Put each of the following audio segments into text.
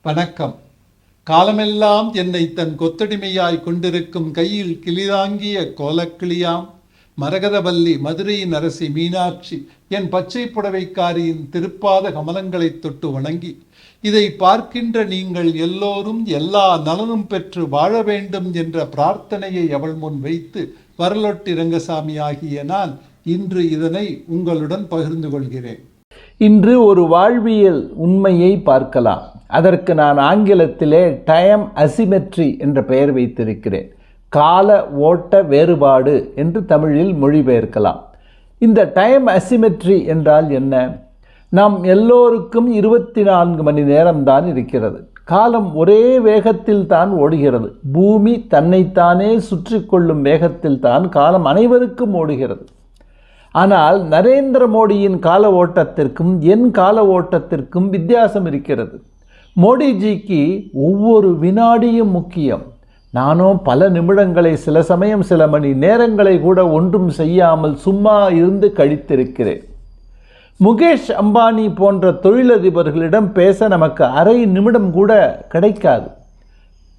வணக்கம். காலமெல்லாம் என்னை தன் கொத்தடிமையாய் கொண்டிருக்கும் கையில் கிளிதாங்கிய கோலக்கிளியாம் மரகதவல்லி மதுரையின் அரசி மீனாட்சி என் பச்சை புடவைக்காரியின் திருப்பாத கமலங்களைத் தொட்டு வணங்கி, இதை பார்க்கின்ற நீங்கள் எல்லோரும் எல்லா நலனும் பெற்று வாழ வேண்டும் என்ற பிரார்த்தனையை அவள் முன் வைத்து வரலொட்டி ரங்கசாமி ஆகிய நான் இன்று இதனை உங்களுடன் பகிர்ந்து கொள்கிறேன். இன்று ஒரு வாழ்வியல் உண்மையை பார்க்கலாம். அதற்கு நான் ஆங்கிலத்திலே டைம் அசிமெட்ரி என்ற பெயர் வைத்திருக்கிறேன். கால ஓட்ட வேறுபாடு என்று தமிழில் மொழிபெயர்க்கலாம். இந்த டைம் அசிமெட்ரி என்றால் என்ன? நாம் எல்லோருக்கும் 24 மணி நேரம்தான் இருக்கிறது. காலம் ஒரே வேகத்தில் தான் ஓடுகிறது. பூமி தன்னைத்தானே சுற்றி கொள்ளும் வேகத்தில் தான் காலம் அனைவருக்கும் ஓடுகிறது. ஆனால் நரேந்திர மோடியின் கால ஓட்டத்திற்கும் என் கால ஓட்டத்திற்கும் வித்தியாசம் இருக்கிறது. மோடிஜிக்கு ஒவ்வொரு வினாடியும் முக்கியம். நானோ பல நிமிடங்களை, சில சமயம் சில மணி நேரங்களை கூட ஒன்றும் செய்யாமல் சும்மா இருந்து கழித்திருக்கிறேன். முகேஷ் அம்பானி போன்ற தொழிலதிபர்களிடம் பேச நமக்கு அரை நிமிடம் கூட கிடைக்காது.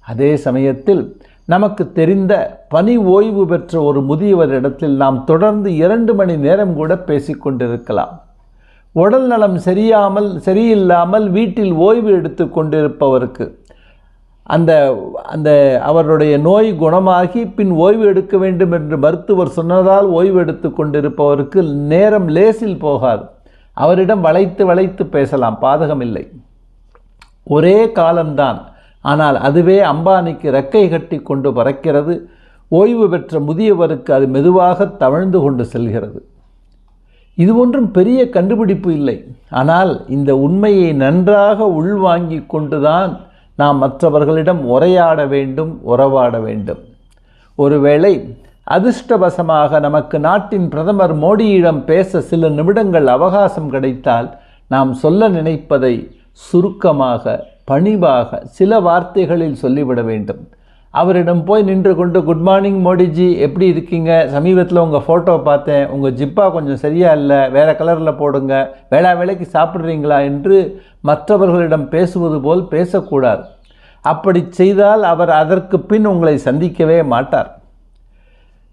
அதே சமயத்தில் நமக்கு தெரிந்த பணி ஓய்வு பெற்ற ஒரு முதியவரிடத்தில் நாம் தொடர்ந்து 2 மணி நேரம் கூட பேசிக்கொண்டிருக்கலாம். உடல் நலம் சரியில்லாமல் வீட்டில் ஓய்வு எடுத்து கொண்டிருப்பவருக்கு அந்த அவருடைய நோய் குணமாகி பின் ஓய்வு எடுக்க வேண்டும் என்று மருத்துவர் சொன்னதால் ஓய்வு எடுத்து கொண்டிருப்பவருக்கு நேரம் லேசில் போகாது. அவரிடம் வளைத்து பேசலாம், பாதகமில்லை. ஒரே காலம்தான், ஆனால் அதுவே அம்பானிக்கு ரெக்கை கட்டி கொண்டு பறக்கிறது. ஓய்வு பெற்ற முதியவருக்கு அது மெதுவாக தவழ்ந்து கொண்டு செல்கிறது. இது ஒன்றும் பெரிய கண்டுபிடிப்பு இல்லை. ஆனால் இந்த உண்மையை நன்றாக உள்வாங்கி கொண்டுதான் நாம் மற்றவர்களிடம் உரையாட வேண்டும், உறவாட வேண்டும். ஒருவேளை அதிர்ஷ்டவசமாக நமக்கு நாட்டின் பிரதமர் மோடியிடம் பேச சில நிமிடங்கள் அவகாசம் கிடைத்தால் நாம் சொல்ல நினைப்பதை சுருக்கமாக, பணிவாக சில வார்த்தைகளில் சொல்லிவிட வேண்டும். அவரிடம் போய் நின்று கொண்டு, குட் மார்னிங் மோடிஜி, எப்படி இருக்கீங்க? சமீபத்தில் உங்கள் ஃபோட்டோ பார்த்தேன், உங்கள் ஜிப்பா கொஞ்சம் சரியா இல்லை, வேறு கலரில் போடுங்க, வேளைக்கு சாப்பிட்றீங்களா என்று மற்றவர்களிடம் பேசுவது போல் பேசக்கூடாது. அப்படி செய்தால் அவர் அதற்கு பின் உங்களை சந்திக்கவே மாட்டார்.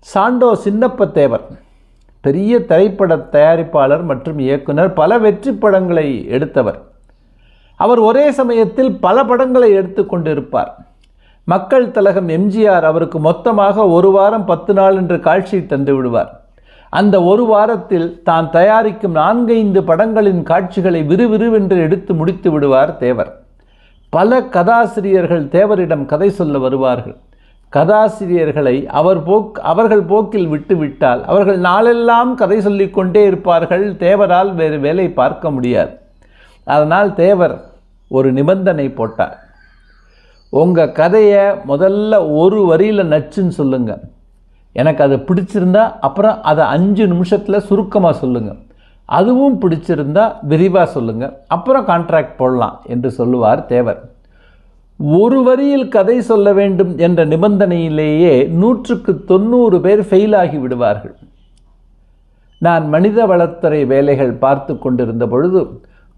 சாண்டோ சின்னப்ப தேவர் பெரிய திரைப்பட தயாரிப்பாளர் மற்றும் இயக்குனர், பல வெற்றி படங்களை எடுத்தவர். அவர் ஒரே சமயத்தில் பல படங்களை எடுத்து கொண்டிருப்பார். மக்கள் திலகம் எம்ஜிஆர் அவருக்கு மொத்தமாக 1 வாரம் 10 நாள் என்று காட்சி தந்து விடுவார். அந்த 1 வாரத்தில் தான் தயாரிக்கும் 4-5 படங்களின் காட்சிகளை விறுவிறுவென்று எடுத்து முடித்து விடுவார் தேவர். பல கதாசிரியர்கள் தேவரிடம் கதை சொல்ல வருவார்கள். கதாசிரியர்களை அவர்கள் போக்கில் விட்டுவிட்டால் அவர்கள் நாளெல்லாம் கதை சொல்லிக்கொண்டே இருப்பார்கள். தேவரால் வேறு வேலை பார்க்க முடியாது. அதனால் தேவர் ஒரு நிபந்தனை போட்டார். உங்கள் கதையை முதல்ல 1 வரியில் நச்சுன்னு சொல்லுங்கள், எனக்கு அது பிடிச்சிருந்தா அப்புறம் அதை 5 நிமிஷத்தில் சுருக்கமாக சொல்லுங்கள், அதுவும் பிடிச்சிருந்தா விரிவாக சொல்லுங்கள், அப்புறம் கான்ட்ராக்ட் போடலாம் என்று சொல்லுவார் தேவர். 1 வரியில் கதை சொல்ல வேண்டும் என்ற நிபந்தனையிலேயே 100க்கு 90 பேர் ஃபெயில் ஆகி விடுவார்கள். நான் மனித வளத்துறை வேலைகள் பார்த்து கொண்டிருந்த பொழுது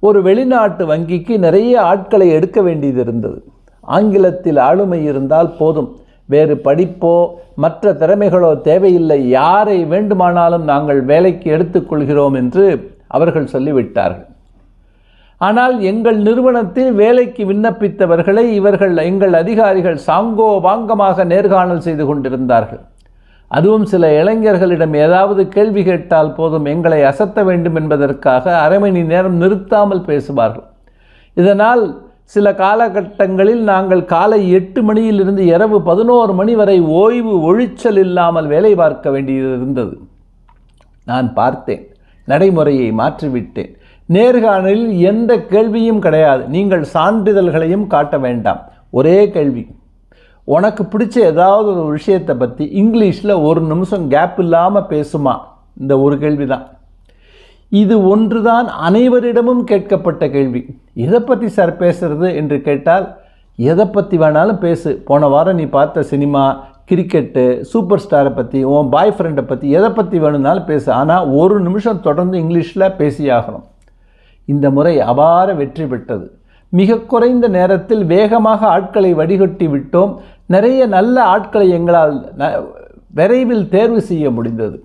ஒரு வெளிநாட்டு வங்கிக்கு நிறைய ஆட்களை எடுக்க வேண்டியது இருந்தது. ஆங்கிலத்தில் ஆளுமை இருந்தால் போதும், வேறு படிப்போ மற்ற திறமைகளோ தேவையில்லை, யாரை வேண்டுமானாலும் நாங்கள் வேலைக்கு எடுத்துக்கொள்கிறோம் என்று அவர்கள் சொல்லிவிட்டார்கள். ஆனால் எங்கள் நிறுவனத்தில் வேலைக்கு விண்ணப்பித்தவர்களை எங்கள் அதிகாரிகள் சாங்கோ வாங்கமாக நேர்காணல் செய்து கொண்டிருந்தார்கள். அதுவும் சில இளைஞர்களிடம் ஏதாவது கேள்வி கேட்டால் போதும், எங்களை அசத்த வேண்டும் என்பதற்காக அரை மணி நேரம் நிறுத்தாமல் பேசுவார்கள். இதனால் சில காலகட்டங்களில் நாங்கள் காலை 8 மணியிலிருந்து இரவு 11 மணி வரை ஓய்வு ஒழிச்சல் இல்லாமல் வேலை பார்க்க வேண்டியது இருந்தது. நான் பார்த்தேன், நடைமுறையை மாற்றிவிட்டேன். நேர்காணலில் எந்த கேள்வியும் கிடையாது. நீங்கள் சான்றிதழ்களையும் காட்ட வேண்டாம். ஒரே கேள்வி, உனக்கு பிடிச்ச ஏதாவது ஒரு விஷயத்தை பற்றி இங்கிலீஷில் 1 நிமிஷம் கேப் இல்லாமல் பேசுமா? இந்த ஒரு கேள்வி தான். இது ஒன்றுதான் அனைவரிடமும் கேட்கப்பட்ட கேள்வி. எதை பற்றி சார் பேசுறது என்று கேட்டால், எதை பற்றி வேணாலும் பேசு, போன வாரம் நீ பார்த்த சினிமா, கிரிக்கெட்டு, சூப்பர் ஸ்டாரை பற்றி, உன் பாய் ஃப்ரெண்டை பற்றி, எதை பற்றி வேணும்னாலும் பேசு, ஆனால் 1 நிமிஷம் தொடர்ந்து இங்கிலீஷில் பேசியாகணும். இந்த முறை அபார வெற்றி பெற்றது. மிக குறைந்த நேரத்தில் வேகமாக ஆட்களை வடிகட்டி விட்டோம். நிறைய நல்ல ஆட்களை எங்களால் விரைவில் தேர்வு செய்ய முடிந்தது.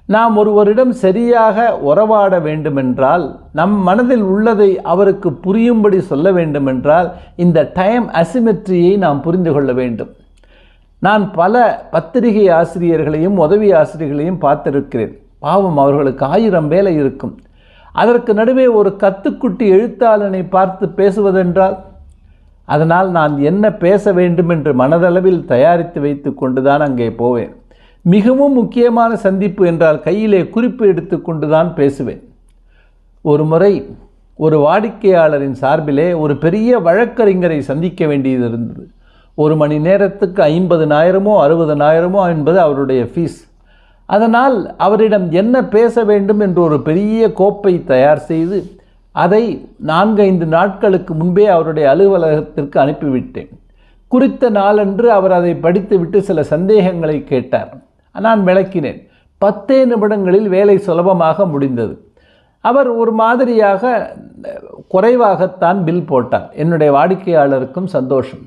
நாம் ஒருவரிடம் சரியாக உறவாட வேண்டுமென்றால், நம் மனதில் உள்ளதை அவருக்கு புரியும்படி சொல்ல வேண்டுமென்றால் இந்த டைம் அசிமெட்ரியை நாம் புரிந்து கொள்ள வேண்டும். நான் பல பத்திரிகை ஆசிரியர்களையும் உதவி ஆசிரியர்களையும் பார்த்திருக்கிறேன். பாவம், அவர்களுக்கு 1000 வேலை இருக்கும். அதற்கு நடுவே ஒரு கத்துக்குட்டி எழுத்தாளனை பார்த்து பேசுவதென்றால், அதனால் நான் என்ன பேச வேண்டும் என்று மனதளவில் தயாரித்து வைத்து கொண்டுதான் அங்கே போவேன். மிகவும் முக்கியமான சந்திப்பு என்றால் கையிலே குறிப்பு எடுத்து கொண்டுதான் பேசுவேன். ஒரு முறை ஒரு வாடிக்கையாளரின் சார்பிலே ஒரு பெரிய வழக்கறிஞரை சந்திக்க வேண்டியது இருந்தது. 1 மணி நேரத்துக்கு 50,000 60,000 என்பது அவருடைய ஃபீஸ். அதனால் அவரிடம் என்ன பேச வேண்டும் என்று ஒரு பெரிய கோப்பை தயார் செய்து அதை 4-5 நாட்களுக்கு முன்பே அவருடைய அலுவலகத்திற்கு அனுப்பிவிட்டேன். குறித்த நாளன்று அவர் அதை படித்துவிட்டு சில சந்தேகங்களை கேட்டார். நான் விளக்கினேன். 10 நிமிடங்களில் வேலை சுலபமாக முடிந்தது. அவர் ஒரு மாதிரியாக குறைவாகத்தான் பில் போட்டார். என்னுடைய வாடிக்கையாளருக்கும் சந்தோஷம்.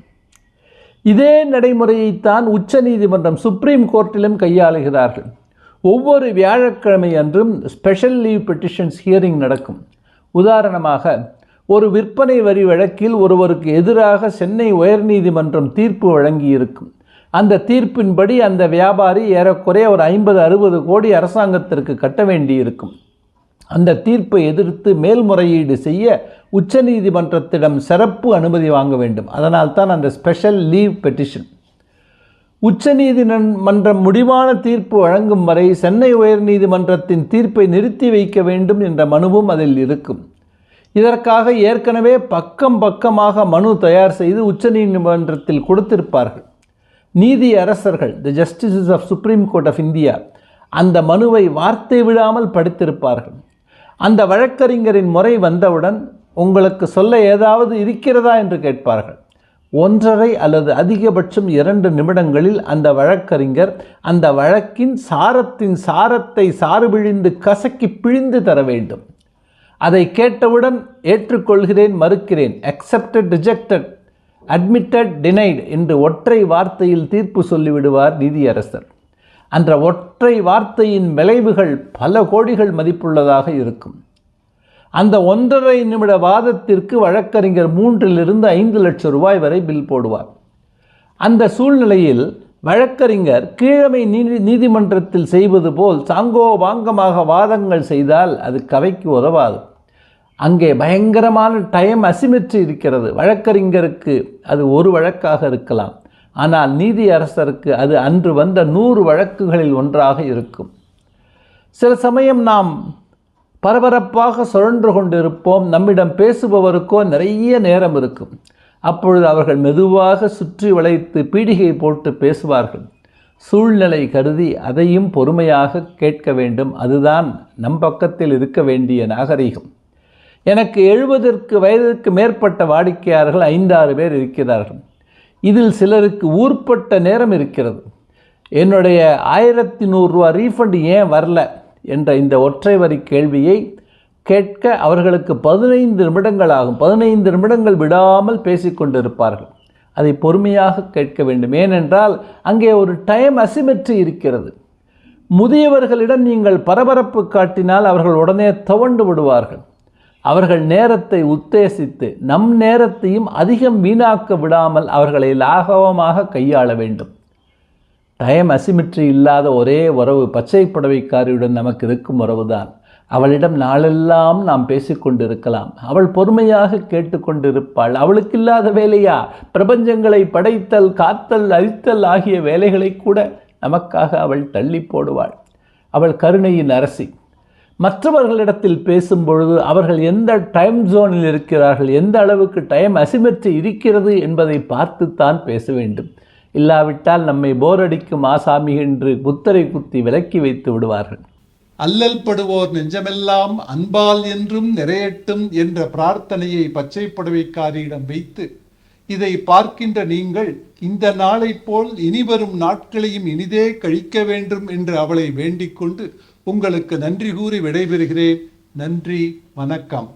இதே நடைமுறையைத்தான் உச்ச நீதிமன்றம் சுப்ரீம் கோர்ட்டிலும் கையாளுகிறார்கள். ஒவ்வொரு வியாழக்கிழமை அன்றும் ஸ்பெஷல் லீவ் பெட்டிஷன்ஸ் ஹியரிங் நடக்கும். உதாரணமாக, ஒரு விற்பனை வரி வழக்கில் ஒருவருக்கு எதிராக சென்னை உயர்நீதிமன்றம் தீர்ப்பு வழங்கியிருக்கும். அந்த தீர்ப்பின்படி அந்த வியாபாரி ஏறக்குறைய ஒரு 50-60 கோடி அரசாங்கத்திற்கு கட்ட வேண்டியிருக்கும். அந்த தீர்ப்பை எதிர்த்து மேல்முறையீடு செய்ய உச்சநீதிமன்றத்திடம் சிறப்பு அனுமதி வாங்க வேண்டும். அதனால்தான் அந்த ஸ்பெஷல் லீவ் பெட்டிஷன். உச்சநீதிமன்றம் முடிவான தீர்ப்பு வழங்கும் வரை சென்னை உயர்நீதிமன்றத்தின் தீர்ப்பை நிறுத்தி வைக்க வேண்டும் என்ற மனுவும் அதில் இருக்கும். இதற்காக ஏற்கனவே பக்கமாக மனு தயார் செய்து உச்சநீதிமன்றத்தில் கொடுத்திருப்பார்கள். நீதி அரசர்கள், the justices of supreme court of India, அந்த மனுவை வார்த்தை விடாமல் படித்திருப்பார்கள். அந்த வழக்கறிஞரின் முறை வந்தவுடன் உங்களுக்கு சொல்ல ஏதாவது இருக்கிறதா என்று கேட்பார்கள். 1.5 அல்லது அதிகபட்சம் 2 நிமிடங்களில் அந்த வழக்கறிஞர் அந்த வழக்கின் சாரத்தை சாறுபிழிந்து கசக்கி பிழிந்து தர வேண்டும். அதை கேட்டவுடன் ஏற்றுக்கொள்கிறேன், மறுக்கிறேன், அக்செப்டட், ரிஜெக்டட், அட்மிட்டட், டினைட் என்று ஒற்றை வார்த்தையில் தீர்ப்பு சொல்லிவிடுவார் நீதியரசர். அந்த ஒற்றை வார்த்தையின் விளைவுகள் பல கோடிகள் மதிப்புள்ளதாக இருக்கும். அந்த 1.5 நிமிட வாதத்திற்கு வழக்கறிஞர் 3-5 லட்சம் ரூபாய் வரை பில் போடுவார். அந்த சூழ்நிலையில் வழக்கறிஞர் கீழமை நீதிமன்றத்தில் செய்வது போல் சாங்கோபாங்கமாக வாதங்கள் செய்தால் அது கதைக்கு உதவாது. அங்கே பயங்கரமான டைம் அசிமெட்ரி இருக்கிறது. வழக்கறிஞருக்கு அது ஒரு வழக்காக இருக்கலாம், ஆனால் நீதி அரசருக்கு அது அன்று வந்த 100 வழக்குகளில் ஒன்றாக இருக்கும். சில சமயம் நாம் பரபரப்பாக சுழன்று கொண்டிருப்போம். நம்மிடம் பேசுபவருக்கோ நிறைய நேரம் இருக்கும். அப்பொழுது அவர்கள் மெதுவாக சுற்றி வளைத்து பீடிகை போட்டு பேசுவார்கள். சூழ்நிலை கருதி அதையும் பொறுமையாக கேட்க வேண்டும். அதுதான் நம் பக்கத்தில் இருக்க வேண்டிய நாகரிகம். எனக்கு 70 வயதுக்கு மேற்பட்ட வாடிக்கையாளர்கள் 5-6 பேர் இருக்கிறார்கள். இதில் சிலருக்கு ஊர்ப்பட்ட நேரம் இருக்கிறது. என்னுடைய 1100 ரூபா ரீஃபண்ட் ஏன் வரல என்ற இந்த ஒற்றை வரி கேள்வியை கேட்க அவர்களுக்கு 15 நிமிடங்கள் ஆகும். 15 நிமிடங்கள் விடாமல் பேசிக்கொண்டிருப்பார்கள். அதை பொறுமையாக கேட்க வேண்டும். ஏனென்றால் அங்கே ஒரு டைம் அசிமெட்ரி இருக்கிறது. முதியவர்களிடம் நீங்கள் பரபரப்பு காட்டினால் அவர்கள் உடனே துவண்டு விடுவார்கள். அவர்கள் நேரத்தை உத்தேசித்து நம் நேரத்தையும் அதிகம் வீணாக்க விடாமல் அவர்களை லாகவமாக கையாள வேண்டும். டைம் அசிமெட்ரி இல்லாத ஒரே உறவு பச்சை புடவைக்காரியுடன் நமக்கு இருக்கும் உறவுதான். அவளிடம் நாளெல்லாம் நாம் பேசிக்கொண்டிருக்கலாம். அவள் பொறுமையாக கேட்டுக்கொண்டிருப்பாள். அவளுக்கு இல்லாத வேலையா? பிரபஞ்சங்களை படைத்தல், காத்தல், அழித்தல் ஆகிய வேலைகளை கூட நமக்காக அவள் தள்ளி போடுவாள். அவள் கருணையின் அரசி. மற்றவர்களிடத்தில் பேசும்பொழுது அவர்கள் எந்த டைம் ஜோனில் இருக்கிறார்கள், எந்த அளவுக்கு டைம் அசிமெட்ரி இருக்கிறது என்பதை பார்த்துத்தான் பேச வேண்டும். இல்லாவிட்டால் நம்மை போரடிக்கும் ஆசாமி என்று புத்தரை குத்தி விலக்கி வைத்து விடுவார்கள். அல்லல் படுவோர் நெஞ்சமெல்லாம் அன்பால் என்றும் நிறையட்டும் என்ற பிரார்த்தனையை பச்சை புடவைக்காரியிடம் வைத்து இதை பார்க்கின்ற நீங்கள் இந்த நாளை போல் இனிவரும் நாட்களையும் இனிதே கழிக்க வேண்டும் என்று அவளை வேண்டிக் கொண்டு உங்களுக்கு நன்றி கூறி விடைபெறுகிறேன். நன்றி, வணக்கம்.